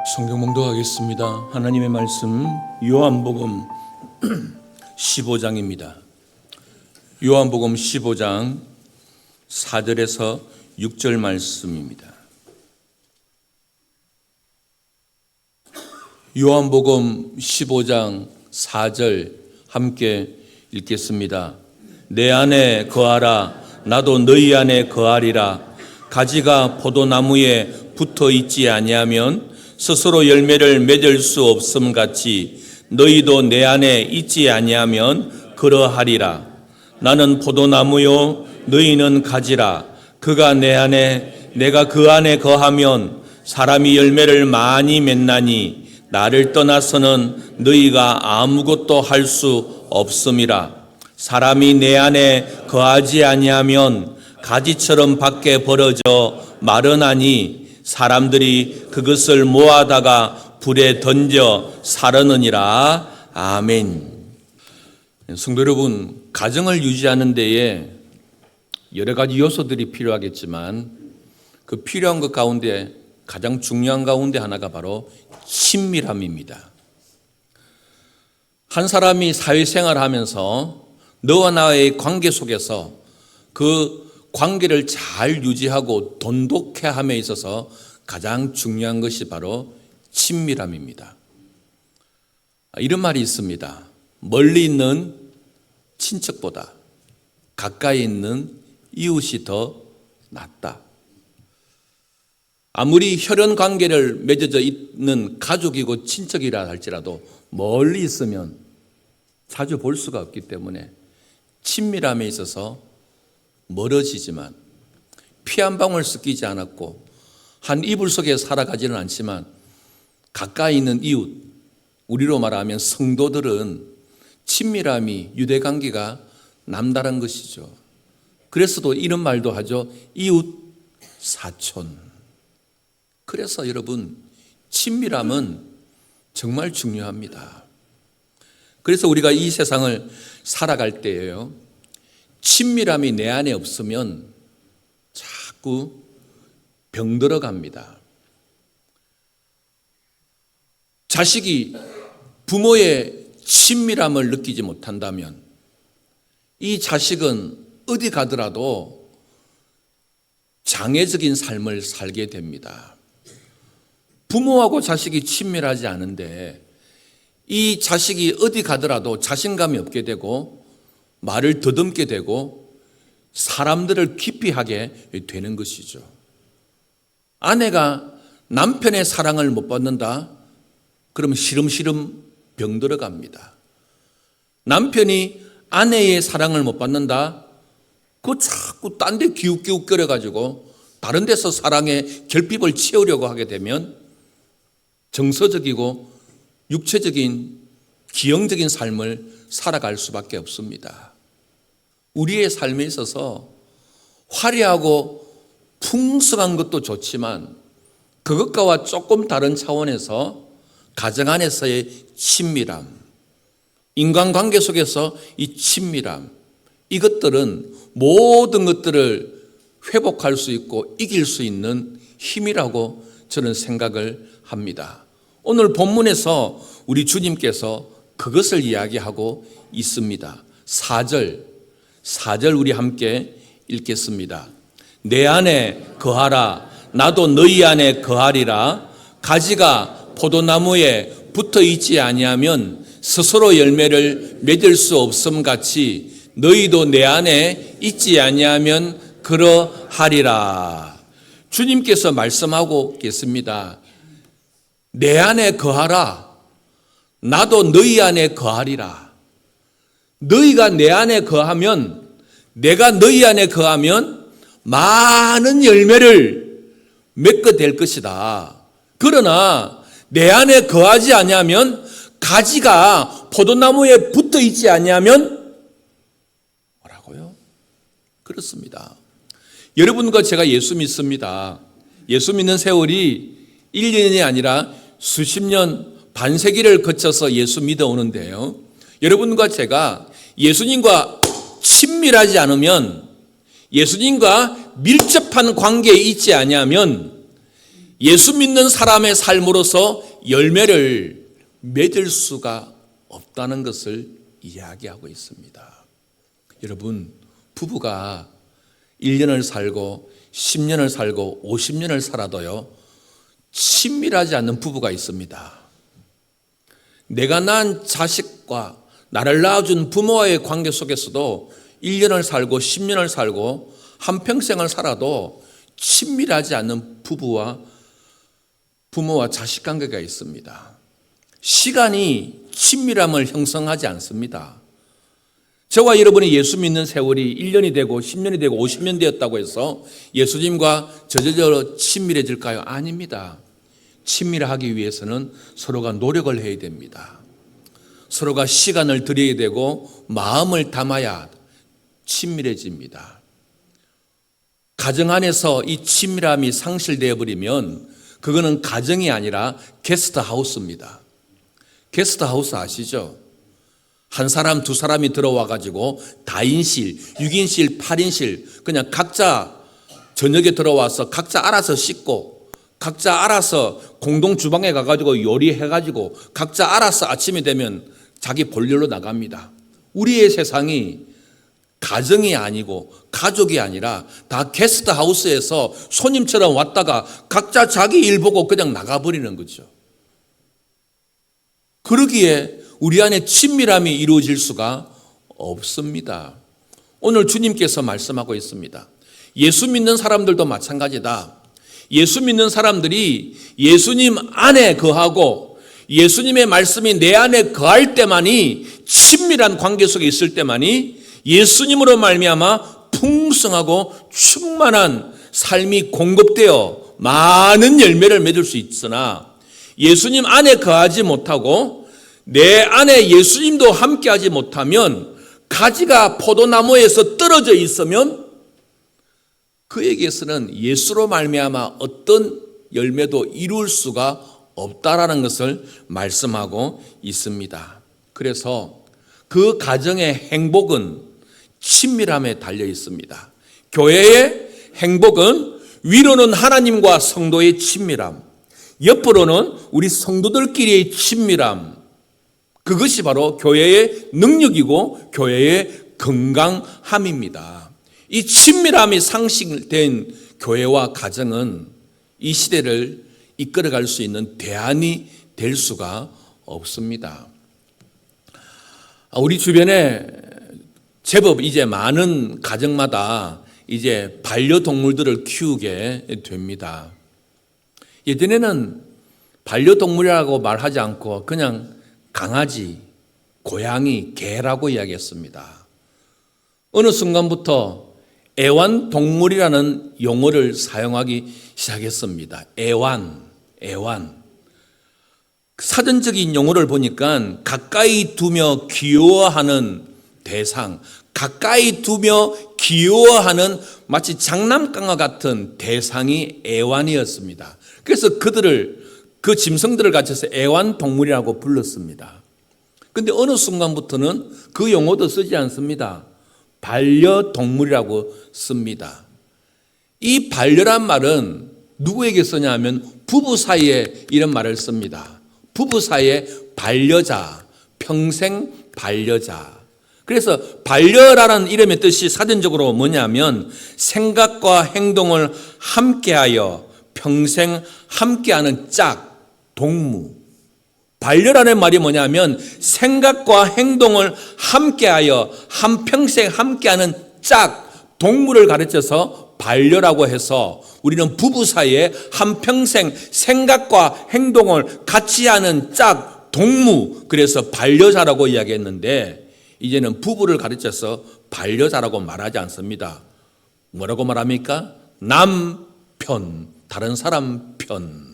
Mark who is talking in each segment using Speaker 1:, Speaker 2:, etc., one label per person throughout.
Speaker 1: 성경 봉독하겠습니다. 하나님의 말씀 요한복음 15장입니다. 요한복음 15장 4절에서 6절 말씀입니다. 요한복음 15장 4절 함께 읽겠습니다. 내 안에 거하라. 나도 너희 안에 거하리라. 가지가 포도나무에 붙어 있지 아니하면 스스로 열매를 맺을 수 없음 같이 너희도 내 안에 있지 아니하면 그러하리라. 나는 포도나무요 너희는 가지라. 그가 내 안에 내가 그 안에 거하면 사람이 열매를 많이 맺나니 나를 떠나서는 너희가 아무것도 할 수 없음이라. 사람이 내 안에 거하지 아니하면 가지처럼 밖에 벌어져 마르나니 사람들이 그것을 모아다가 불에 던져 사르느니라. 아멘. 성도 여러분, 가정을 유지하는 데에 여러 가지 요소들이 필요하겠지만 그 필요한 것 가운데 가장 중요한 가운데 하나가 바로 친밀함입니다. 한 사람이 사회생활하면서 너와 나의 관계 속에서 그 관계를 잘 유지하고 돈독해 함에 있어서 가장 중요한 것이 바로 친밀함입니다. 이런 말이 있습니다. 멀리 있는 친척보다 가까이 있는 이웃이 더 낫다. 아무리 혈연 관계를 맺어져 있는 가족이고 친척이라 할지라도 멀리 있으면 자주 볼 수가 없기 때문에 친밀함에 있어서 멀어지지만 피 한 방울 섞이지 않았고 한 이불 속에 살아가지는 않지만 가까이 있는 이웃, 우리로 말하면 성도들은 친밀함이 유대관계가 남다른 것이죠. 그래서도 이런 말도 하죠. 이웃 사촌. 그래서 여러분, 친밀함은 정말 중요합니다. 그래서 우리가 이 세상을 살아갈 때에요, 친밀함이 내 안에 없으면 자꾸 병들어 갑니다. 자식이 부모의 친밀함을 느끼지 못한다면 이 자식은 어디 가더라도 장애적인 삶을 살게 됩니다. 부모하고 자식이 친밀하지 않은데 이 자식이 어디 가더라도 자신감이 없게 되고 말을 더듬게 되고 사람들을 기피하게 되는 것이죠. 아내가 남편의 사랑을 못 받는다? 그러면 시름시름 병들어 갑니다. 남편이 아내의 사랑을 못 받는다? 그거 자꾸 딴 데 기웃기웃거려가지고 다른 데서 사랑의 결핍을 채우려고 하게 되면 정서적이고 육체적인 기형적인 삶을 살아갈 수밖에 없습니다. 우리의 삶에 있어서 화려하고 풍성한 것도 좋지만 그것과와 조금 다른 차원에서 가정 안에서의 친밀함, 인간관계 속에서 이 친밀함, 이것들은 모든 것들을 회복할 수 있고 이길 수 있는 힘이라고 저는 생각을 합니다. 오늘 본문에서 우리 주님께서 그것을 이야기하고 있습니다. 4절 우리 함께 읽겠습니다. 내 안에 거하라. 나도 너희 안에 거하리라. 가지가 포도나무에 붙어 있지 아니하면 스스로 열매를 맺을 수 없음 같이 너희도 내 안에 있지 아니하면 그러하리라. 주님께서 말씀하고 계십니다. 내 안에 거하라. 나도 너희 안에 거하리라. 너희가 내 안에 거하면, 내가 너희 안에 거하면 많은 열매를 맺게 될 것이다. 그러나 내 안에 거하지 아니하면, 가지가 포도나무에 붙어 있지 아니하면 뭐라고요? 그렇습니다. 여러분과 제가 예수 믿습니다. 예수 믿는 세월이 1년이 아니라 수십 년, 반세기를 거쳐서 예수 믿어오는데요, 여러분과 제가 예수님과 친밀하지 않으면, 예수님과 밀접한 관계에 있지 아니하면 예수 믿는 사람의 삶으로서 열매를 맺을 수가 없다는 것을 이야기하고 있습니다. 여러분, 부부가 1년을 살고 10년을 살고 50년을 살아도요, 친밀하지 않는 부부가 있습니다. 내가 낳은 자식과 나를 낳아준 부모와의 관계 속에서도 1년을 살고 10년을 살고 한평생을 살아도 친밀하지 않는 부모와 자식 관계가 있습니다. 시간이 친밀함을 형성하지 않습니다. 저와 여러분이 예수 믿는 세월이 1년이 되고 10년이 되고 50년 되었다고 해서 예수님과 저절로 친밀해질까요? 아닙니다. 친밀하기 위해서는 서로가 노력을 해야 됩니다. 서로가 시간을 들여야 되고 마음을 담아야 친밀해집니다. 가정 안에서 이 친밀함이 상실되어 버리면 그거는 가정이 아니라 게스트하우스입니다. 게스트하우스 아시죠? 한 사람, 두 사람이 들어와 가지고 다인실, 6인실, 8인실 그냥 각자 저녁에 들어와서 각자 알아서 씻고 각자 알아서 공동 주방에 가가지고 요리해가지고 각자 알아서 아침이 되면 자기 볼일로 나갑니다. 우리의 세상이 가정이 아니고 가족이 아니라 다 게스트하우스에서 손님처럼 왔다가 각자 자기 일 보고 그냥 나가버리는 거죠. 그러기에 우리 안에 친밀함이 이루어질 수가 없습니다. 오늘 주님께서 말씀하고 있습니다. 예수 믿는 사람들도 마찬가지다. 예수 믿는 사람들이 예수님 안에 거하고 예수님의 말씀이 내 안에 거할 때만이, 친밀한 관계 속에 있을 때만이 예수님으로 말미암아 풍성하고 충만한 삶이 공급되어 많은 열매를 맺을 수 있으나, 예수님 안에 거하지 못하고 내 안에 예수님도 함께하지 못하면, 가지가 포도나무에서 떨어져 있으면 그에게서는 예수로 말미암아 어떤 열매도 이룰 수가 없다라는 것을 말씀하고 있습니다. 그래서 그 가정의 행복은 친밀함에 달려 있습니다. 교회의 행복은 위로는 하나님과 성도의 친밀함, 옆으로는 우리 성도들끼리의 친밀함, 그것이 바로 교회의 능력이고 교회의 건강함입니다. 이 친밀함이 상실된 교회와 가정은 이 시대를 이끌어갈 수 있는 대안이 될 수가 없습니다. 우리 주변에 제법 이제 많은 가정마다 이제 반려동물들을 키우게 됩니다. 예전에는 반려동물이라고 말하지 않고 그냥 강아지, 고양이, 개라고 이야기했습니다. 어느 순간부터 애완동물이라는 용어를 사용하기 시작했습니다. 애완. 사전적인 용어를 보니까 가까이 두며 귀여워하는 대상, 가까이 두며 귀여워하는 마치 장난감과 같은 대상이 애완이었습니다. 그래서 그 짐승들을 갖춰서 애완동물이라고 불렀습니다. 그런데 어느 순간부터는 그 용어도 쓰지 않습니다. 반려동물이라고 씁니다. 이 반려란 말은 누구에게 쓰냐 하면 부부 사이에 이런 말을 씁니다. 부부 사이에 반려자, 평생 반려자. 그래서 반려라는 이름의 뜻이 사전적으로 뭐냐면 생각과 행동을 함께하여 평생 함께하는 짝, 동무. 반려라는 말이 뭐냐면 생각과 행동을 함께하여 한평생 함께하는 짝, 동물을 가르쳐서 반려라고 해서 우리는 부부 사이에 한평생 생각과 행동을 같이 하는 짝, 동무, 그래서 반려자라고 이야기했는데 이제는 부부를 가르쳐서 반려자라고 말하지 않습니다. 뭐라고 말합니까? 남편, 다른 사람 편.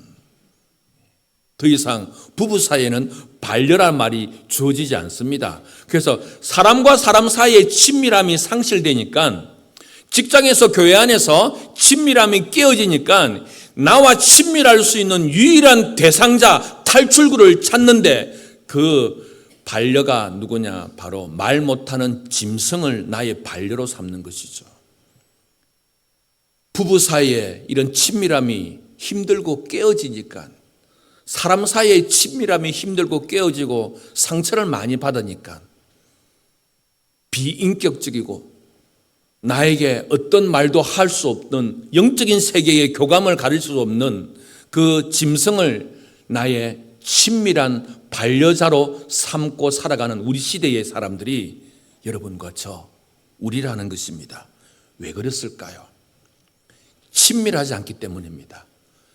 Speaker 1: 더 이상 부부 사이에는 반려란 말이 주어지지 않습니다. 그래서 사람과 사람 사이의 친밀함이 상실되니까, 직장에서 교회 안에서 친밀함이 깨어지니까 나와 친밀할 수 있는 유일한 대상자, 탈출구를 찾는데 그 반려가 누구냐? 바로 말 못하는 짐승을 나의 반려로 삼는 것이죠. 부부 사이에 이런 친밀함이 힘들고 깨어지니까, 사람 사이의 친밀함이 힘들고 깨어지고 상처를 많이 받으니까 비인격적이고 나에게 어떤 말도 할 수 없는 영적인 세계의 교감을 가릴 수 없는 그 짐승을 나의 친밀한 반려자로 삼고 살아가는 우리 시대의 사람들이 여러분과 저 우리라는 것입니다. 왜 그랬을까요? 친밀하지 않기 때문입니다.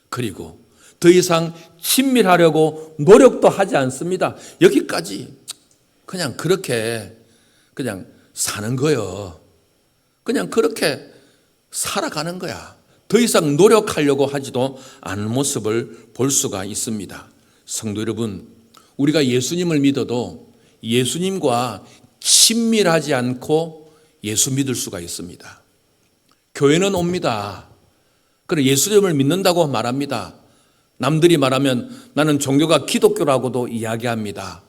Speaker 1: 그리고 더 이상 친밀하려고 노력도 하지 않습니다. 여기까지 그냥 그렇게 그냥 사는 거예요. 그냥 그렇게 살아가는 거야. 더 이상 노력하려고 하지도 않은 모습을 볼 수가 있습니다. 성도 여러분, 우리가 예수님을 믿어도 예수님과 친밀하지 않고 예수 믿을 수가 있습니다. 교회는 옵니다. 그래 예수님을 믿는다고 말합니다. 남들이 말하면 나는 종교가 기독교라고도 이야기합니다.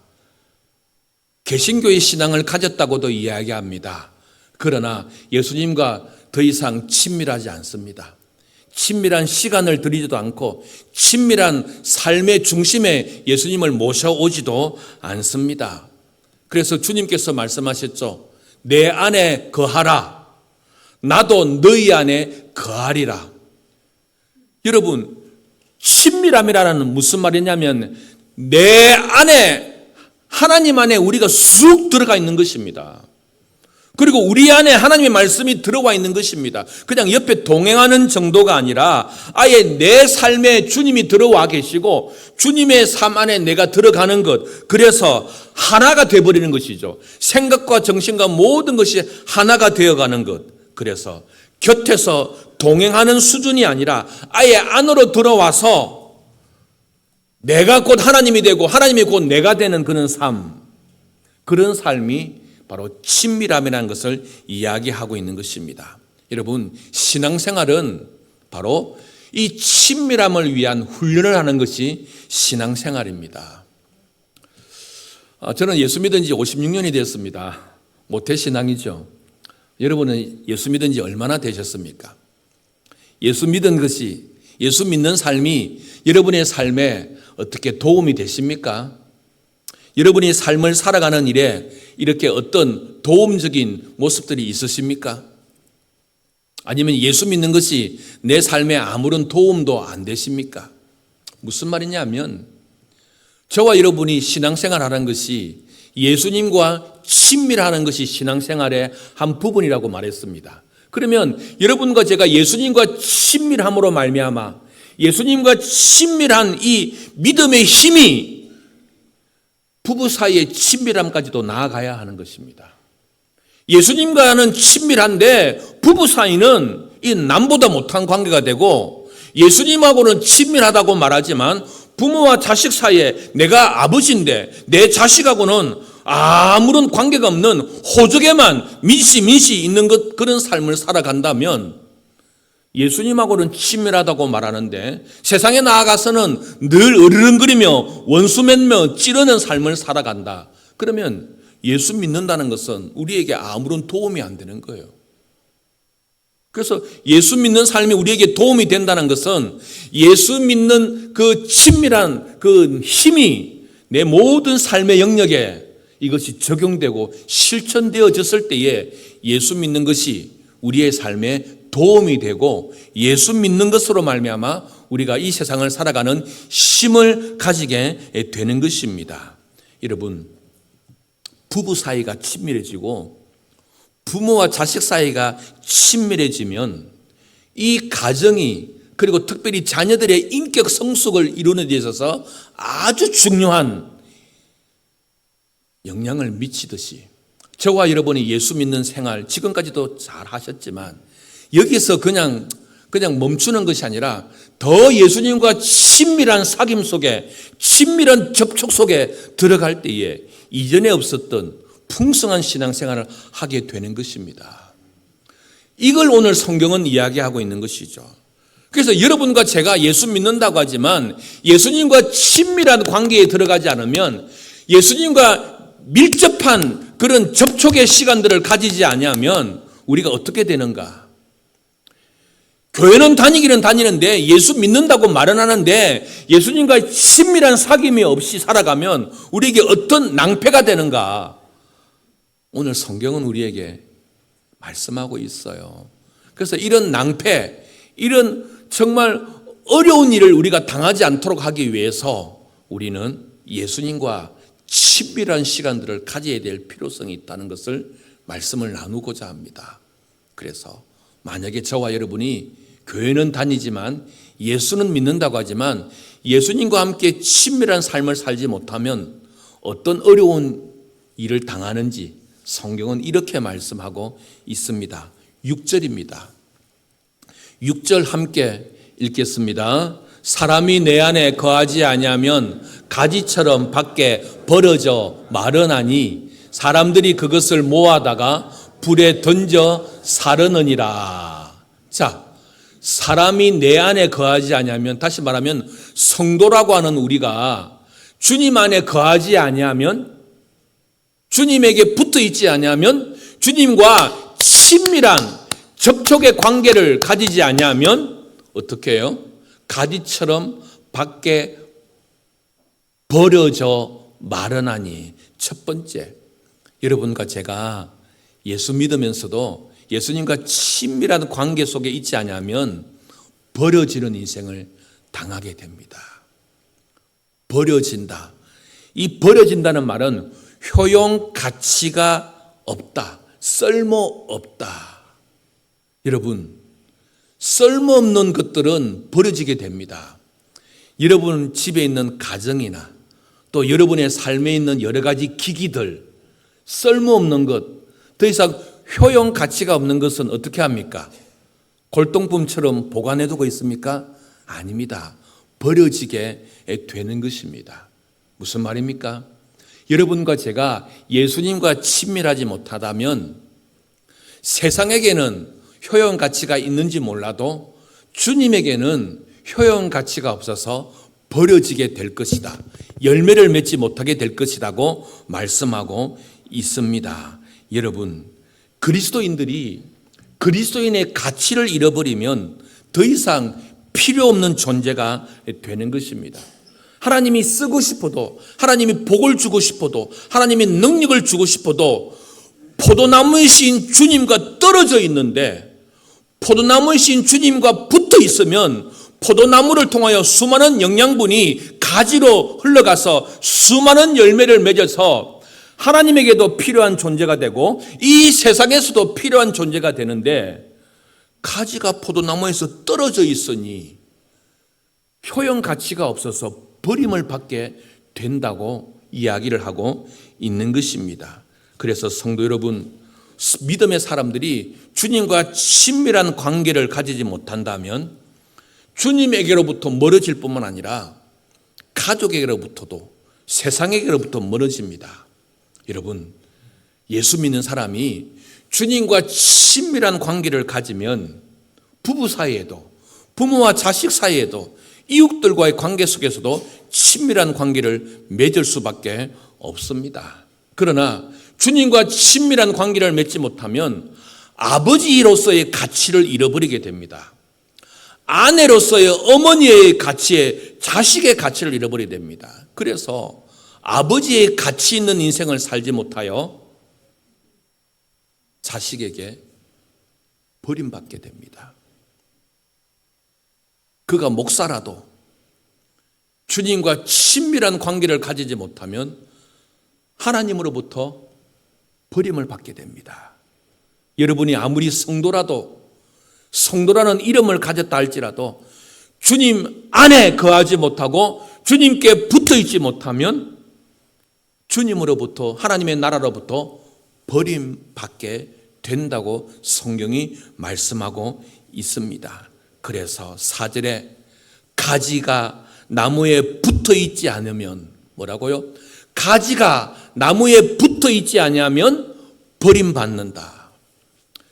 Speaker 1: 개신교의 신앙을 가졌다고도 이야기합니다. 그러나 예수님과 더 이상 친밀하지 않습니다. 친밀한 시간을 들이지도 않고 친밀한 삶의 중심에 예수님을 모셔오지도 않습니다. 그래서 주님께서 말씀하셨죠. 내 안에 거하라. 나도 너희 안에 거하리라. 여러분, 친밀함이라는 무슨 말이냐면 내 안에, 하나님 안에 우리가 쑥 들어가 있는 것입니다. 그리고 우리 안에 하나님의 말씀이 들어와 있는 것입니다. 그냥 옆에 동행하는 정도가 아니라 아예 내 삶에 주님이 들어와 계시고 주님의 삶 안에 내가 들어가는 것, 그래서 하나가 되어버리는 것이죠. 생각과 정신과 모든 것이 하나가 되어가는 것. 그래서 곁에서 동행하는 수준이 아니라 아예 안으로 들어와서 내가 곧 하나님이 되고 하나님이 곧 내가 되는 그런 삶, 그런 삶이 바로 친밀함이라는 것을 이야기하고 있는 것입니다. 여러분, 신앙생활은 바로 이 친밀함을 위한 훈련을 하는 것이 신앙생활입니다. 저는 예수 믿은 지 56년이 됐습니다. 모태신앙이죠. 여러분은 예수 믿은 지 얼마나 되셨습니까? 예수 믿은 것이, 예수 믿는 삶이 여러분의 삶에 어떻게 도움이 되십니까? 여러분이 삶을 살아가는 일에 이렇게 어떤 도움적인 모습들이 있으십니까? 아니면 예수 믿는 것이 내 삶에 아무런 도움도 안 되십니까? 무슨 말이냐면 저와 여러분이 신앙생활 하는 것이 예수님과 친밀하는 것이 신앙생활의 한 부분이라고 말했습니다. 그러면 여러분과 제가 예수님과 친밀함으로 말미암아 예수님과 친밀한 이 믿음의 힘이 부부 사이의 친밀함까지도 나아가야 하는 것입니다. 예수님과는 친밀한데 부부 사이는 이 남보다 못한 관계가 되고 예수님하고는 친밀하다고 말하지만 부모와 자식 사이에 내가 아버지인데 내 자식하고는 아무런 관계가 없는 호적에만 민시 있는 것, 그런 삶을 살아간다면 예수님하고는 친밀하다고 말하는데 세상에 나아가서는 늘 으르렁거리며 원수 맺며 찌르는 삶을 살아간다. 그러면 예수 믿는다는 것은 우리에게 아무런 도움이 안 되는 거예요. 그래서 예수 믿는 삶이 우리에게 도움이 된다는 것은 예수 믿는 그 친밀한 그 힘이 내 모든 삶의 영역에 이것이 적용되고 실천되어졌을 때에 예수 믿는 것이 우리의 삶에 도움이 되고 예수 믿는 것으로 말미암아 우리가 이 세상을 살아가는 힘을 가지게 되는 것입니다. 여러분, 부부 사이가 친밀해지고 부모와 자식 사이가 친밀해지면 이 가정이, 그리고 특별히 자녀들의 인격 성숙을 이루는 데 있어서 아주 중요한 영향을 미치듯이 저와 여러분이 예수 믿는 생활 지금까지도 잘 하셨지만 여기서 그냥 멈추는 것이 아니라 더 예수님과 친밀한 사귐 속에, 친밀한 접촉 속에 들어갈 때에 이전에 없었던 풍성한 신앙생활을 하게 되는 것입니다. 이걸 오늘 성경은 이야기하고 있는 것이죠. 그래서 여러분과 제가 예수 믿는다고 하지만 예수님과 친밀한 관계에 들어가지 않으면, 예수님과 밀접한 그런 접촉의 시간들을 가지지 않으면 우리가 어떻게 되는가? 교회는 다니기는 다니는데 예수 믿는다고 말은 하는데 예수님과 친밀한 사귐이 없이 살아가면 우리에게 어떤 낭패가 되는가? 오늘 성경은 우리에게 말씀하고 있어요. 그래서 이런 낭패, 이런 정말 어려운 일을 우리가 당하지 않도록 하기 위해서 우리는 예수님과 친밀한 시간들을 가져야 될 필요성이 있다는 것을 말씀을 나누고자 합니다. 그래서 만약에 저와 여러분이 교회는 다니지만 예수는 믿는다고 하지만 예수님과 함께 친밀한 삶을 살지 못하면 어떤 어려운 일을 당하는지 성경은 이렇게 말씀하고 있습니다. 6절입니다. 6절 함께 읽겠습니다. 사람이 내 안에 거하지 아니하면 가지처럼 밖에 벌어져 마르나니 사람들이 그것을 모아다가 불에 던져 사르느니라. 자, 사람이 내 안에 거하지 아니하면, 다시 말하면 성도라고 하는 우리가 주님 안에 거하지 아니하면, 주님에게 붙어 있지 아니하면, 주님과 친밀한 접촉의 관계를 가지지 아니하면 어떻게 해요? 가지처럼 밖에 버려져 마르나니. 첫 번째, 여러분과 제가 예수 믿으면서도 예수님과 친밀한 관계 속에 있지 않으면 버려지는 인생을 당하게 됩니다. 버려진다. 이 버려진다는 말은 효용 가치가 없다. 쓸모없다. 여러분, 쓸모없는 것들은 버려지게 됩니다. 여러분 집에 있는 가정이나 또 여러분의 삶에 있는 여러 가지 기기들, 쓸모없는 것, 더 이상 효용 가치가 없는 것은 어떻게 합니까? 골동품처럼 보관해두고 있습니까? 아닙니다. 버려지게 되는 것입니다. 무슨 말입니까? 여러분과 제가 예수님과 친밀하지 못하다면 세상에게는 효용 가치가 있는지 몰라도 주님에게는 효용 가치가 없어서 버려지게 될 것이다. 열매를 맺지 못하게 될 것이라고 말씀하고 있습니다. 여러분, 그리스도인들이 그리스도인의 가치를 잃어버리면 더 이상 필요 없는 존재가 되는 것입니다. 하나님이 쓰고 싶어도, 하나님이 복을 주고 싶어도, 하나님이 능력을 주고 싶어도 포도나무이신 주님과 떨어져 있는데, 포도나무이신 주님과 붙어 있으면 포도나무를 통하여 수많은 영양분이 가지로 흘러가서 수많은 열매를 맺어서 하나님에게도 필요한 존재가 되고 이 세상에서도 필요한 존재가 되는데, 가지가 포도나무에서 떨어져 있으니 효용 가치가 없어서 버림을 받게 된다고 이야기를 하고 있는 것입니다. 그래서 성도 여러분, 믿음의 사람들이 주님과 친밀한 관계를 가지지 못한다면 주님에게로부터 멀어질 뿐만 아니라 가족에게로부터도, 세상에게로부터 멀어집니다. 여러분, 예수 믿는 사람이 주님과 친밀한 관계를 가지면 부부 사이에도, 부모와 자식 사이에도, 이웃들과의 관계 속에서도 친밀한 관계를 맺을 수밖에 없습니다. 그러나 주님과 친밀한 관계를 맺지 못하면 아버지로서의 가치를 잃어버리게 됩니다. 아내로서의, 어머니의 가치에 자식의 가치를 잃어버리게 됩니다. 그래서 아버지의 가치 있는 인생을 살지 못하여 자식에게 버림받게 됩니다. 그가 목사라도 주님과 친밀한 관계를 가지지 못하면 하나님으로부터 버림을 받게 됩니다. 여러분이 아무리 성도라는 이름을 가졌다 할지라도 주님 안에 거하지 못하고 주님께 붙어 있지 못하면 주님으로부터, 하나님의 나라로부터 버림받게 된다고 성경이 말씀하고 있습니다. 그래서 4절에 가지가 나무에 붙어 있지 않으면, 뭐라고요? 가지가 나무에 붙어 있지 아니하면 버림받는다.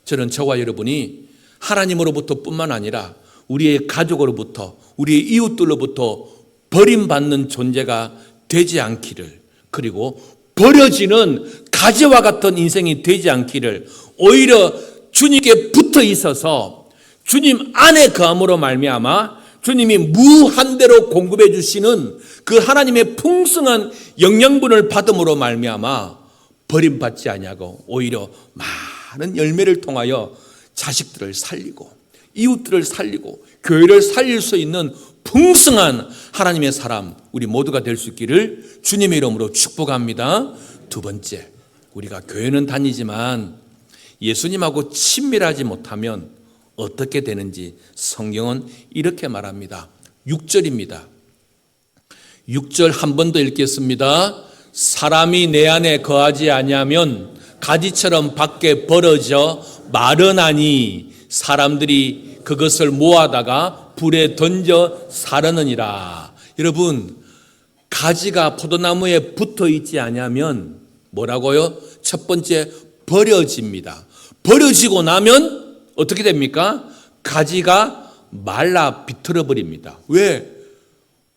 Speaker 1: 저는 저와 여러분이 하나님으로부터 뿐만 아니라 우리의 가족으로부터, 우리의 이웃들로부터 버림받는 존재가 되지 않기를, 그리고 버려지는 가지와 같은 인생이 되지 않기를, 오히려 주님께 붙어 있어서 주님 안에 거함으로 말미암아 주님이 무한대로 공급해 주시는 그 하나님의 풍성한 영양분을 받음으로 말미암아 버림받지 아니하고 오히려 많은 열매를 통하여 자식들을 살리고 이웃들을 살리고 교회를 살릴 수 있는 풍성한 하나님의 사람 우리 모두가 될 수 있기를 주님의 이름으로 축복합니다. 두 번째, 우리가 교회는 다니지만 예수님하고 친밀하지 못하면 어떻게 되는지 성경은 이렇게 말합니다. 6절입니다. 6절 한 번 더 읽겠습니다. 사람이 내 안에 거하지 아니하면 가지처럼 밖에 벌어져 마르나니 사람들이 그것을 모아다가 불에 던져 사르느니라. 여러분, 가지가 포도나무에 붙어 있지 아니하면 뭐라고요? 첫 번째, 버려집니다. 버려지고 나면 어떻게 됩니까? 가지가 말라 비틀어 버립니다. 왜?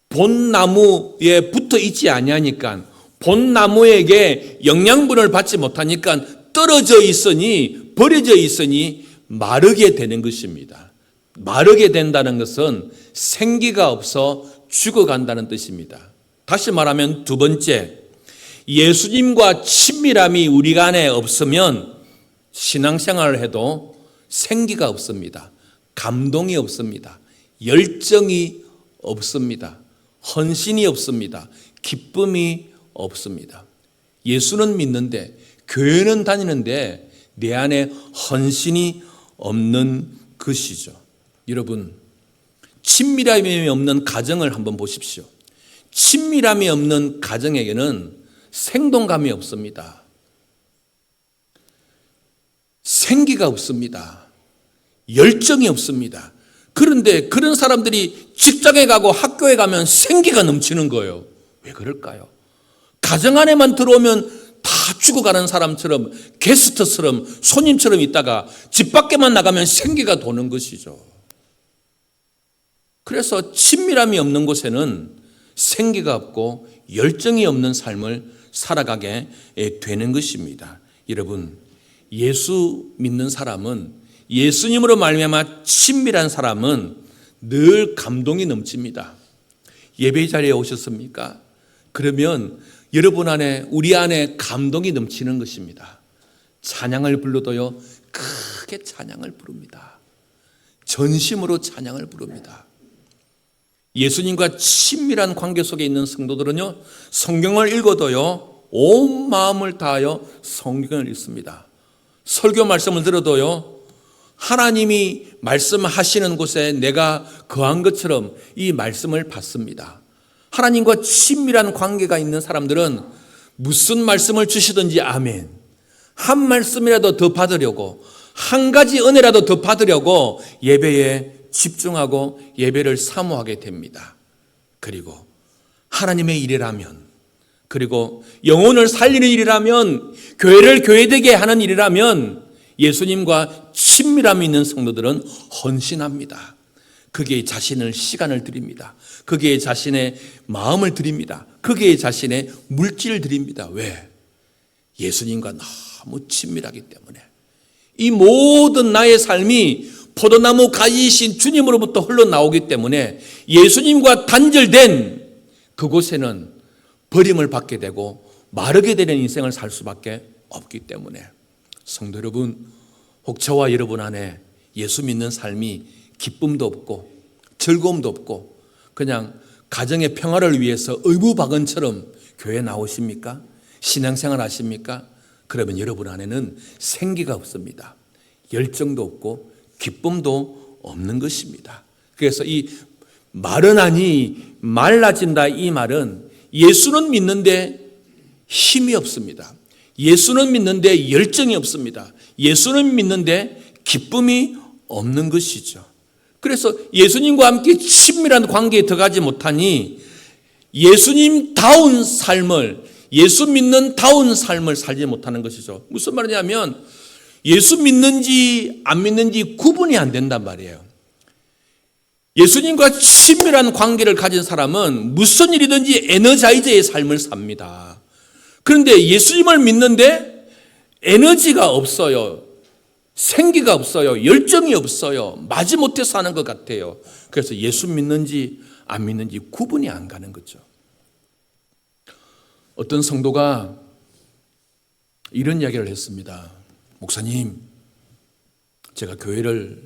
Speaker 1: 본 나무에 붙어 있지 아니하니까, 본 나무에게 영양분을 받지 못하니까 떨어져 있으니, 버려져 있으니 마르게 되는 것입니다. 마르게 된다는 것은 생기가 없어 죽어간다는 뜻입니다. 다시 말하면 두 번째, 예수님과 친밀함이 우리 안에 없으면 신앙생활을 해도 생기가 없습니다. 감동이 없습니다. 열정이 없습니다. 헌신이 없습니다. 기쁨이 없습니다. 예수는 믿는데, 교회는 다니는데 내 안에 헌신이 없는 것이죠. 여러분, 친밀함이 없는 가정을 한번 보십시오. 친밀함이 없는 가정에게는 생동감이 없습니다. 생기가 없습니다. 열정이 없습니다. 그런데 그런 사람들이 직장에 가고 학교에 가면 생기가 넘치는 거예요. 왜 그럴까요? 가정 안에만 들어오면 다 죽어가는 사람처럼, 게스트처럼, 손님처럼 있다가 집 밖에만 나가면 생기가 도는 것이죠. 그래서 친밀함이 없는 곳에는 생기가 없고 열정이 없는 삶을 살아가게 되는 것입니다. 여러분, 예수 믿는 사람은, 예수님으로 말미암아 친밀한 사람은 늘 감동이 넘칩니다. 예배 자리에 오셨습니까? 그러면 여러분 안에, 우리 안에 감동이 넘치는 것입니다. 찬양을 불러도요, 크게 찬양을 부릅니다. 전심으로 찬양을 부릅니다. 예수님과 친밀한 관계 속에 있는 성도들은요, 성경을 읽어도요, 온 마음을 다하여 성경을 읽습니다. 설교 말씀을 들어도요, 하나님이 말씀하시는 곳에 내가 거한 것처럼 이 말씀을 받습니다. 하나님과 친밀한 관계가 있는 사람들은 무슨 말씀을 주시든지 아멘. 한 말씀이라도 더 받으려고, 한 가지 은혜라도 더 받으려고 예배에 집중하고 예배를 사모하게 됩니다. 그리고 하나님의 일이라면, 그리고 영혼을 살리는 일이라면, 교회를 교회되게 하는 일이라면 예수님과 친밀함이 있는 성도들은 헌신합니다. 거기에 자신을, 시간을 드립니다. 거기에 자신의 마음을 드립니다. 거기에 자신의 물질을 드립니다. 왜? 예수님과 너무 친밀하기 때문에. 이 모든 나의 삶이 포도나무 가지이신 주님으로부터 흘러나오기 때문에 예수님과 단절된 그곳에는 버림을 받게 되고 마르게 되는 인생을 살 수밖에 없기 때문에, 성도 여러분, 혹 저와 여러분 안에 예수 믿는 삶이 기쁨도 없고 즐거움도 없고 그냥 가정의 평화를 위해서 의무박은처럼 교회 나오십니까? 신앙생활 하십니까? 그러면 여러분 안에는 생기가 없습니다. 열정도 없고 기쁨도 없는 것입니다. 그래서 이 마르나니, 말라진다, 이 말은 예수는 믿는데 힘이 없습니다. 예수는 믿는데 열정이 없습니다. 예수는 믿는데 기쁨이 없는 것이죠. 그래서 예수님과 함께 친밀한 관계에 들어가지 못하니 예수님다운 삶을, 예수 믿는 다운 삶을 살지 못하는 것이죠. 무슨 말이냐면 예수 믿는지 안 믿는지 구분이 안 된단 말이에요. 예수님과 친밀한 관계를 가진 사람은 무슨 일이든지 에너자이저의 삶을 삽니다. 그런데 예수님을 믿는데 에너지가 없어요. 생기가 없어요. 열정이 없어요. 마지못해 사는 것 같아요. 그래서 예수 믿는지 안 믿는지 구분이 안 가는 거죠. 어떤 성도가 이런 이야기를 했습니다. 목사님, 제가 교회를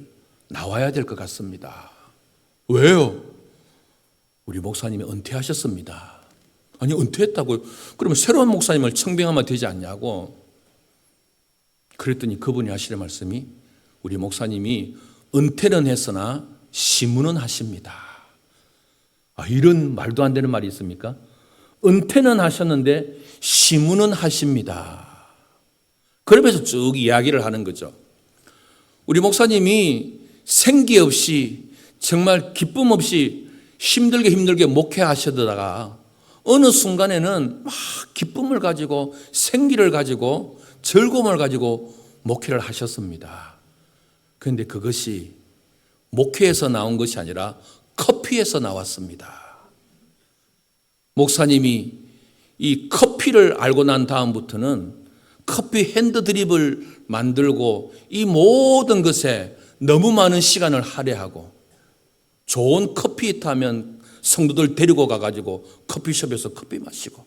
Speaker 1: 나와야 될 것 같습니다. 왜요? 우리 목사님이 은퇴하셨습니다. 아니, 은퇴했다고요? 그러면 새로운 목사님을 청빙하면 되지 않냐고. 그랬더니 그분이 하시는 말씀이, 우리 목사님이 은퇴는 했으나 시문은 하십니다. 이런 말도 안 되는 말이 있습니까? 은퇴는 하셨는데 시문은 하십니다. 그러면서 쭉 이야기를 하는 거죠. 우리 목사님이 생기 없이 정말 기쁨 없이 힘들게 목회하시다가 어느 순간에는 막 기쁨을 가지고 생기를 가지고 즐거움을 가지고 목회를 하셨습니다. 그런데 그것이 목회에서 나온 것이 아니라 커피에서 나왔습니다. 목사님이 이 커피를 알고 난 다음부터는 커피 핸드 드립을 만들고 이 모든 것에 너무 많은 시간을 할애하고 좋은 커피 타면 성도들 데리고 가가지고 커피숍에서 커피 마시고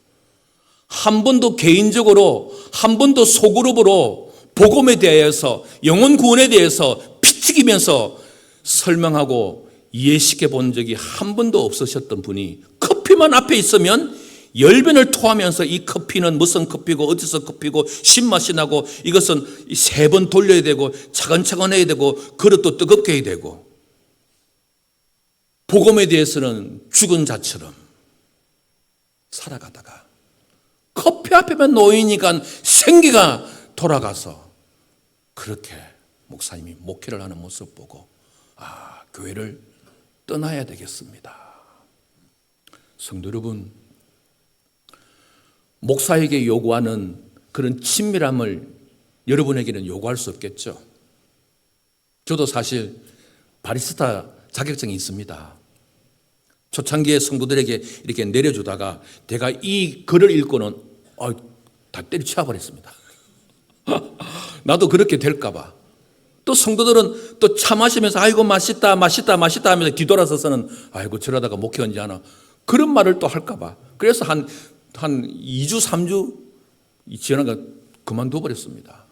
Speaker 1: 한 번도 개인적으로 한 번도 소그룹으로 복음에 대해서 영혼 구원에 대해서 피튀기면서 설명하고 이해시켜 본 적이 한 번도 없으셨던 분이 커피만 앞에 있으면 열변을 토하면서 이 커피는 무슨 커피고 어디서 커피고 신맛이 나고 이것은 3번 돌려야 되고 차근차근 해야 되고 그릇도 뜨겁게 해야 되고 복음에 대해서는 죽은 자처럼 살아가다가 커피 앞에만 놓이니까 생기가 돌아가서 그렇게 목사님이 목회를 하는 모습 보고 교회를 떠나야 되겠습니다. 성도 여러분, 목사에게 요구하는 그런 친밀함을 여러분에게는 요구할 수 없겠죠. 저도 사실 바리스타 자격증이 있습니다. 초창기에 성도들에게 이렇게 내려주다가 제가 이 글을 읽고는 다 때려치워 버렸습니다. 나도 그렇게 될까 봐. 또 성도들은 또 차 마시면서 아이고 맛있다 하면서 뒤돌아서서는 아이고 저러다가 목회 언제 하나 그런 말을 또 할까 봐. 그래서 한 2주 3주 지나가 그만둬 버렸습니다.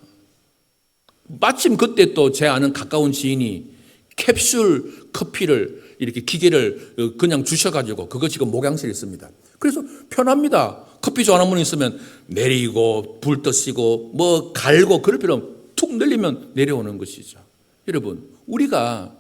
Speaker 1: 마침 그때 또 제 아는 가까운 지인이 캡슐 커피를 이렇게 기계를 그냥 주셔가지고 그거 지금 목양실에 있습니다. 그래서 편합니다. 커피 좋아하는 분 있으면 내리고 불 떠시고 뭐 갈고 그럴 필요 없고 툭 늘리면 내려오는 것이죠. 여러분, 우리가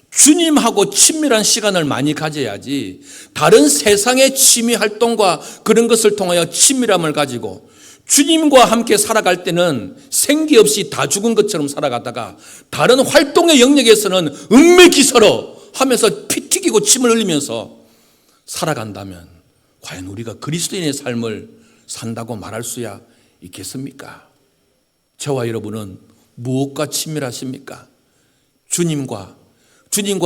Speaker 1: 주님하고 친밀한 시간을 많이 가져야지 다른 세상의 취미 활동과 그런 것을 통하여 친밀함을 가지고 주님과 함께 살아갈 때는 생기 없이 다 죽은 것처럼 살아가다가 다른 활동의 영역에서는 은매기서로 하면서 피 튀기고 침을 흘리면서 살아간다면 과연 우리가 그리스도인의 삶을 산다고 말할 수야 있겠습니까? 저와 여러분은 무엇과 친밀하십니까? 주님과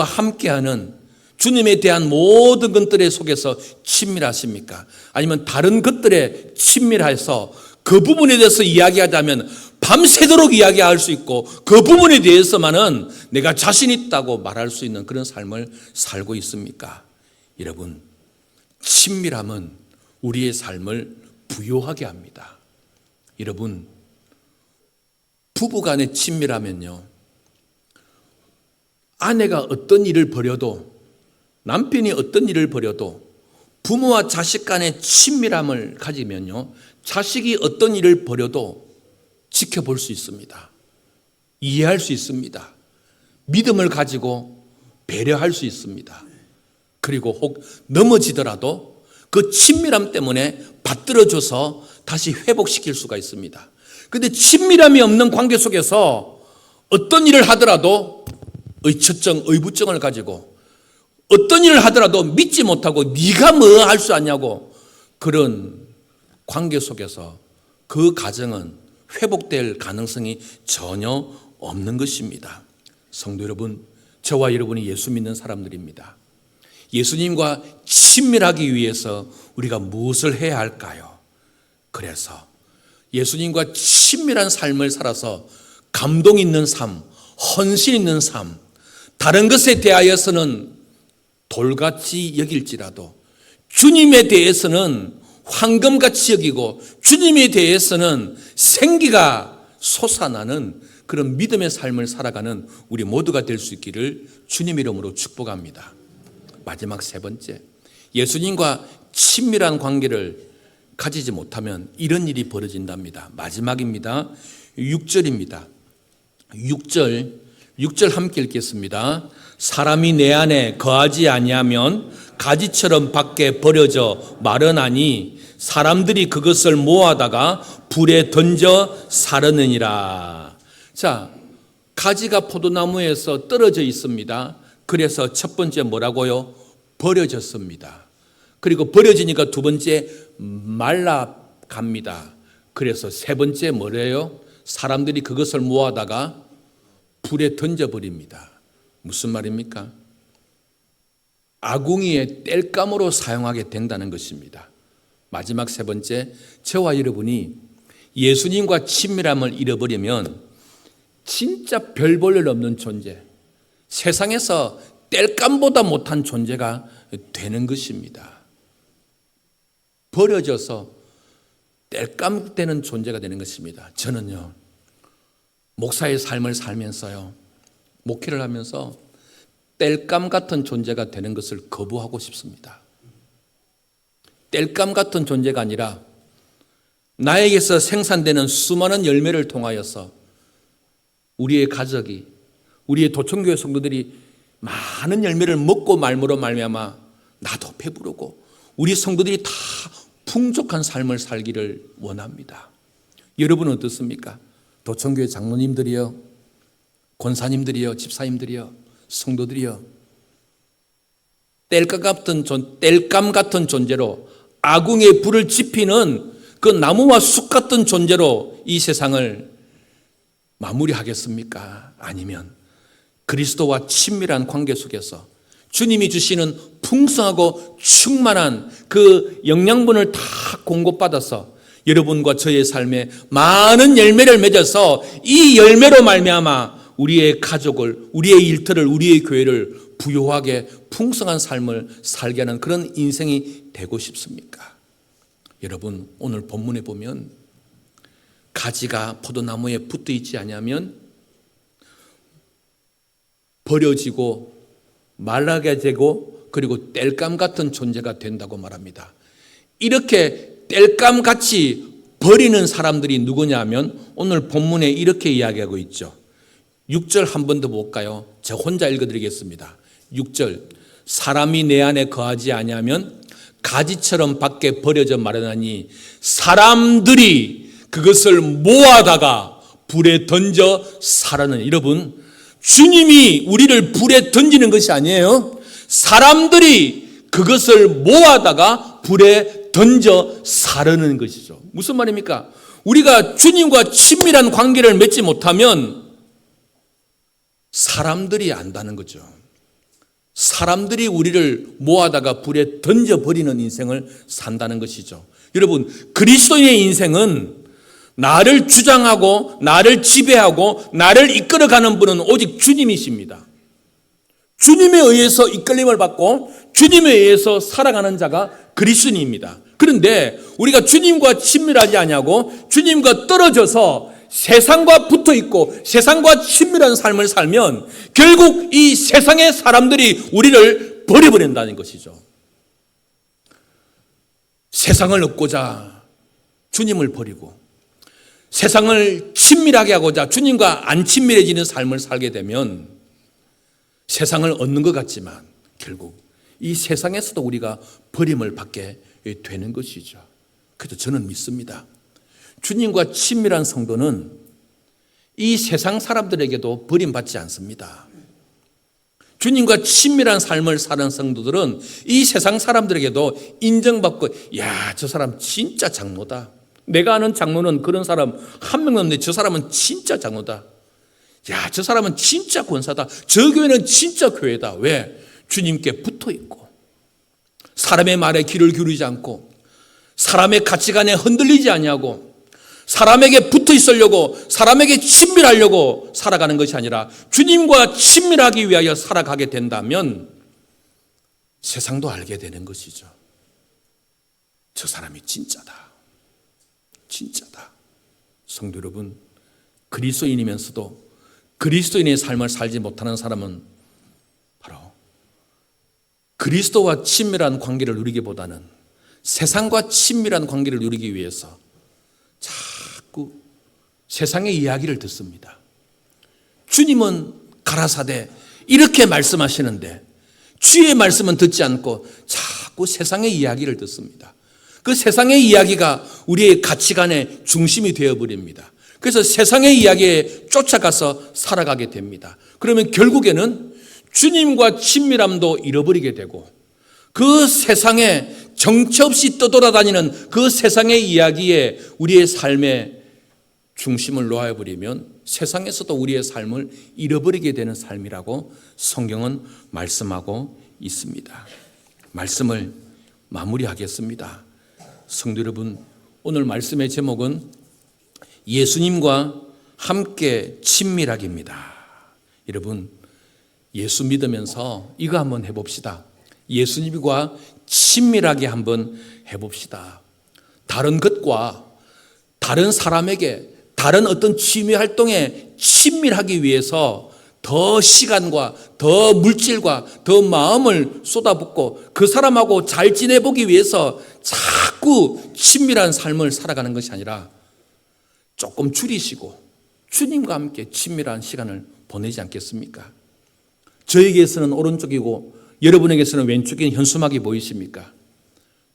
Speaker 1: 함께하는 주님에 대한 모든 것들의 속에서 친밀하십니까? 아니면 다른 것들에 친밀해서 그 부분에 대해서 이야기하자면 밤새도록 이야기할 수 있고 그 부분에 대해서만은 내가 자신 있다고 말할 수 있는 그런 삶을 살고 있습니까? 여러분, 친밀함은 우리의 삶을 부요하게 합니다. 여러분, 부부간의 친밀하면요, 아내가 어떤 일을 벌여도 남편이 어떤 일을 벌여도 부모와 자식 간의 친밀함을 가지면요, 자식이 어떤 일을 벌여도 지켜볼 수 있습니다. 이해할 수 있습니다. 믿음을 가지고 배려할 수 있습니다. 그리고 혹 넘어지더라도 그 친밀함 때문에 받들어줘서 다시 회복시킬 수가 있습니다. 그런데 친밀함이 없는 관계 속에서 어떤 일을 하더라도 의처증, 의부증을 가지고 어떤 일을 하더라도 믿지 못하고 네가 뭐 할 수 아냐고 그런 관계 속에서 그 가정은 회복될 가능성이 전혀 없는 것입니다. 성도 여러분, 저와 여러분이 예수 믿는 사람들입니다. 예수님과 친밀하기 위해서 우리가 무엇을 해야 할까요? 그래서 예수님과 친밀한 삶을 살아서 감동 있는 삶, 헌신 있는 삶, 다른 것에 대하여서는 돌같이 여길지라도 주님에 대해서는 황금같이 여기고 주님에 대해서는 생기가 솟아나는 그런 믿음의 삶을 살아가는 우리 모두가 될 수 있기를 주님 이름으로 축복합니다. 마지막 세 번째, 예수님과 친밀한 관계를 가지지 못하면 이런 일이 벌어진답니다. 마지막입니다. 6절입니다. 6절 함께 읽겠습니다. 사람이 내 안에 거하지 아니하면 가지처럼 밖에 버려져 마르나니 사람들이 그것을 모아다가 불에 던져 사르느니라. 자, 가지가 포도나무에서 떨어져 있습니다. 그래서 첫 번째 뭐라고요? 버려졌습니다. 그리고 버려지니까 두 번째 말라갑니다. 그래서 세 번째 뭐래요? 사람들이 그것을 모아다가 불에 던져버립니다. 무슨 말입니까? 아궁이에 땔감으로 사용하게 된다는 것입니다. 마지막 세 번째, 저와 여러분이 예수님과 친밀함을 잃어버리면 진짜 별 볼 일 없는 존재, 세상에서 땔감보다 못한 존재가 되는 것입니다. 버려져서 땔감 되는 존재가 되는 것입니다. 저는요, 목사의 삶을 살면서요, 목회를 하면서 땔감 같은 존재가 되는 것을 거부하고 싶습니다. 땔감 같은 존재가 아니라 나에게서 생산되는 수많은 열매를 통하여서 우리의 가족이, 우리의 도청교회 성도들이 많은 열매를 먹고 말므로 말미암아 나도 배부르고 우리 성도들이 다 풍족한 삶을 살기를 원합니다. 여러분은 어떻습니까? 도청교회 장로님들이요, 권사님들이요, 집사님들이요, 성도들이요, 땔감 같은 존재로 아궁이에 불을 지피는 그 나무와 숲 같은 존재로 이 세상을 마무리하겠습니까? 아니면 그리스도와 친밀한 관계 속에서 주님이 주시는 풍성하고 충만한 그 영양분을 다 공급받아서 여러분과 저의 삶에 많은 열매를 맺어서 이 열매로 말미암아 우리의 가족을, 우리의 일터를, 우리의 교회를 부유하게 풍성한 삶을 살게 하는 그런 인생이 되고 싶습니까? 여러분, 오늘 본문에 보면 가지가 포도나무에 붙어 있지 않으면 버려지고 말라게 되고 그리고 땔감 같은 존재가 된다고 말합니다. 이렇게 땔감같이 버리는 사람들이 누구냐 하면 오늘 본문에 이렇게 이야기하고 있죠. 6절 한 번 더 볼까요? 저 혼자 읽어드리겠습니다. 6절, 사람이 내 안에 거하지 아니하면 가지처럼 밖에 버려져 마르나니 사람들이 그것을 모아다가 불에 던져 사르는. 여러분, 주님이 우리를 불에 던지는 것이 아니에요. 사람들이 그것을 모아다가 불에 던져 사르는 것이죠. 무슨 말입니까? 우리가 주님과 친밀한 관계를 맺지 못하면 사람들이 안다는 거죠. 사람들이 우리를 모아다가 불에 던져버리는 인생을 산다는 것이죠. 여러분, 그리스도인의 인생은 나를 주장하고 나를 지배하고 나를 이끌어가는 분은 오직 주님이십니다. 주님에 의해서 이끌림을 받고 주님에 의해서 살아가는 자가 그리스도인입니다. 그런데 우리가 주님과 친밀하지 않냐고 주님과 떨어져서 세상과 붙어 있고 세상과 친밀한 삶을 살면 결국 이 세상의 사람들이 우리를 버려버린다는 것이죠. 세상을 얻고자 주님을 버리고 세상을 친밀하게 하고자 주님과 안 친밀해지는 삶을 살게 되면 세상을 얻는 것 같지만 결국 이 세상에서도 우리가 버림을 받게 되는 것이죠. 그래서 저는 믿습니다. 주님과 친밀한 성도는 이 세상 사람들에게도 버림받지 않습니다. 주님과 친밀한 삶을 사는 성도들은 이 세상 사람들에게도 인정받고, 야, 저 사람 진짜 장로다. 내가 아는 장로는 그런 사람 한 명 없는데 저 사람은 진짜 장로다. 야, 저 사람은 진짜 권사다. 저 교회는 진짜 교회다. 왜? 주님께 붙어 있고 사람의 말에 귀를 기울이지 않고 사람의 가치관에 흔들리지 아니하고 사람에게 붙어 있으려고, 사람에게 친밀하려고 살아가는 것이 아니라 주님과 친밀하기 위하여 살아가게 된다면 세상도 알게 되는 것이죠. 저 사람이 진짜다. 진짜다. 성도 여러분, 그리스도인이면서도 그리스도인의 삶을 살지 못하는 사람은 바로 그리스도와 친밀한 관계를 누리기보다는 세상과 친밀한 관계를 누리기 위해서 자꾸 세상의 이야기를 듣습니다. 주님은 가라사대 이렇게 말씀하시는데 주의 말씀은 듣지 않고 자꾸 세상의 이야기를 듣습니다. 그 세상의 이야기가 우리의 가치관의 중심이 되어버립니다. 그래서 세상의 이야기에 쫓아가서 살아가게 됩니다. 그러면 결국에는 주님과 친밀함도 잃어버리게 되고 그 세상에 정처 없이 떠돌아다니는 그 세상의 이야기에 우리의 삶의 중심을 놓아버리면 세상에서도 우리의 삶을 잃어버리게 되는 삶이라고 성경은 말씀하고 있습니다. 말씀을 마무리하겠습니다. 성도 여러분, 오늘 말씀의 제목은 예수님과 함께 친밀하기입니다. 여러분, 예수 믿으면서 이거 한번 해봅시다. 예수님과 친밀하게 한번 해봅시다. 다른 것과 다른 사람에게 다른 어떤 취미 활동에 친밀하기 위해서 더 시간과 더 물질과 더 마음을 쏟아붓고 그 사람하고 잘 지내보기 위해서 자꾸 친밀한 삶을 살아가는 것이 아니라 조금 줄이시고 주님과 함께 친밀한 시간을 보내지 않겠습니까? 저에게서는 오른쪽이고 여러분에게서는 왼쪽인 현수막이 보이십니까?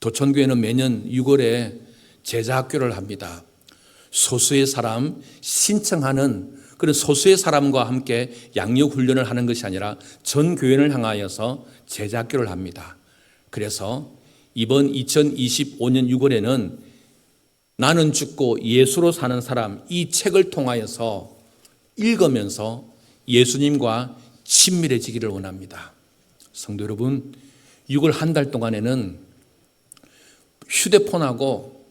Speaker 1: 도천교회는 매년 6월에 제자학교를 합니다. 소수의 사람 신청하는 그런 소수의 사람과 함께 양육훈련을 하는 것이 아니라 전 교회를 향하여서 제자학교를 합니다. 그래서 이번 2025년 6월에는 나는 죽고 예수로 사는 사람 이 책을 통하여서 읽으면서 예수님과 친밀해지기를 원합니다. 성도 여러분, 6월 한 달 동안에는 휴대폰하고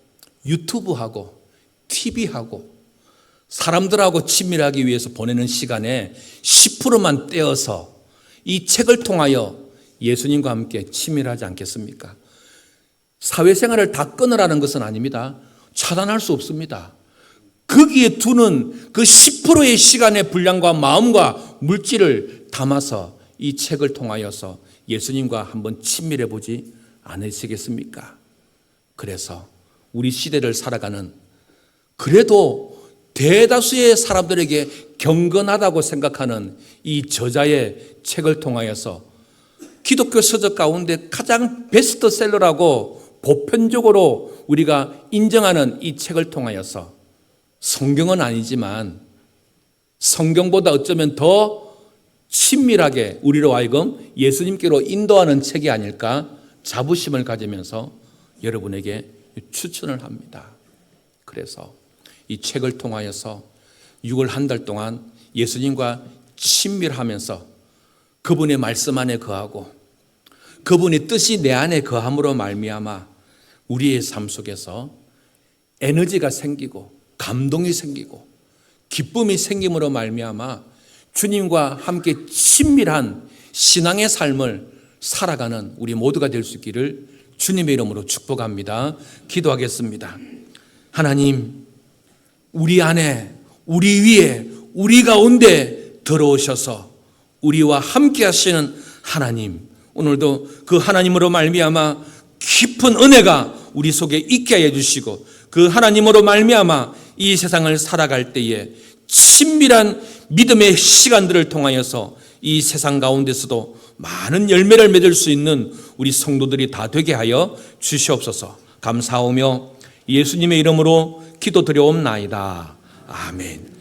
Speaker 1: 유튜브하고 TV하고 사람들하고 친밀하기 위해서 보내는 시간에 10%만 떼어서 이 책을 통하여 예수님과 함께 친밀하지 않겠습니까? 사회생활을 다 끊으라는 것은 아닙니다. 차단할 수 없습니다. 거기에 두는 그 10%의 시간의 분량과 마음과 물질을 담아서 이 책을 통하여서 예수님과 한번 친밀해 보지 않으시겠습니까? 그래서 우리 시대를 살아가는 그래도 대다수의 사람들에게 경건하다고 생각하는 이 저자의 책을 통하여서 기독교 서적 가운데 가장 베스트셀러라고 보편적으로 우리가 인정하는 이 책을 통하여서 성경은 아니지만 성경보다 어쩌면 더 친밀하게 우리로 하여금 예수님께로 인도하는 책이 아닐까 자부심을 가지면서 여러분에게 추천을 합니다. 그래서 이 책을 통하여서 6월 한 달 동안 예수님과 친밀하면서 그분의 말씀 안에 거하고 그분의 뜻이 내 안에 거함으로 말미암아 우리의 삶 속에서 에너지가 생기고 감동이 생기고 기쁨이 생김으로 말미암아 주님과 함께 친밀한 신앙의 삶을 살아가는 우리 모두가 될 수 있기를 주님의 이름으로 축복합니다. 기도하겠습니다. 하나님, 우리 안에, 우리 위에, 우리 가운데 들어오셔서 우리와 함께 하시는 하나님, 오늘도 그 하나님으로 말미암아 깊은 은혜가 우리 속에 있게 해 주시고 그 하나님으로 말미암아 이 세상을 살아갈 때에 친밀한 믿음의 시간들을 통하여서 이 세상 가운데서도 많은 열매를 맺을 수 있는 우리 성도들이 다 되게 하여 주시옵소서. 감사하며 예수님의 이름으로 기도드려옵나이다. 아멘.